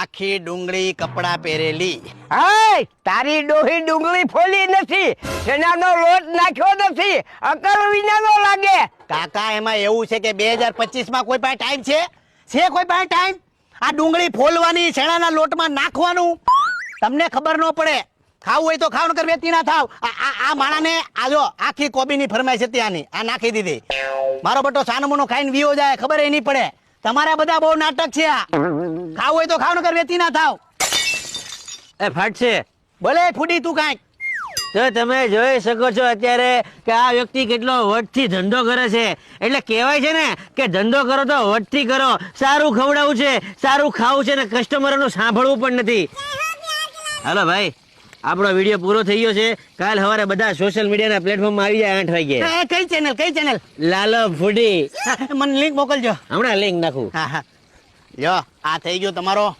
આખી ડુંગળી કપડા પહેરેલી. હાય તારી ડોહી ડુંગળી ફોલી નથી, ચણાનો લોટ નાખ્યો નથી, અકલ વિનાનો લાગે. કાકા એમાં એવું છે કે 2025 માં કોઈ પાસે ટાઈમ છે કોઈ પાસે ટાઈમ? આ ડુંગળી ફોલવાની, ચણાના લોટમાં નાખવાનું, તમને ખબર ન પડે. ખાવું હોય તો ખાવ, નકર વેચી ના થાવ. આ માણાને આજો આખી કોબીની ફરમાઈશ હતી આની, આ નાખી દીધી. મારો બટો સાનમુનો ખાઈને વિયો જાય, ખબર એ નહીં પડે. તમારા બધા બહુ નાટક છે. આ ખાવું હોય તો ખાવ, નકર વેચી ના થાવ. એ ફાટશે. ભલે ફૂડી તું કાંઈક. તો તમે જોઈ શકો છો અત્યારે કે આ વ્યક્તિ કેટલો વટથી ધંધો કરે છે. એટલે કહેવાય છે ને કે ધંધો કરો તો વટથી કરો. સારું ખવડાવવું છે, સારું ખાવું છે ને કસ્ટમરોનું સાંભળવું પણ નથી. હાલો ભાઈ, આપણો વિડીયો પૂરો થઈ ગયો છે. કાલ સવારે બધા સોશિયલ મીડિયાના પ્લેટફોર્મમાં આવી જાય 8 વાગે. કઈ ચેનલ? લાલો ફૂડી. મને લિંક મોકલજો. હમણાં લિંક નાખું. હા, યો આ થઈ ગયો તમારો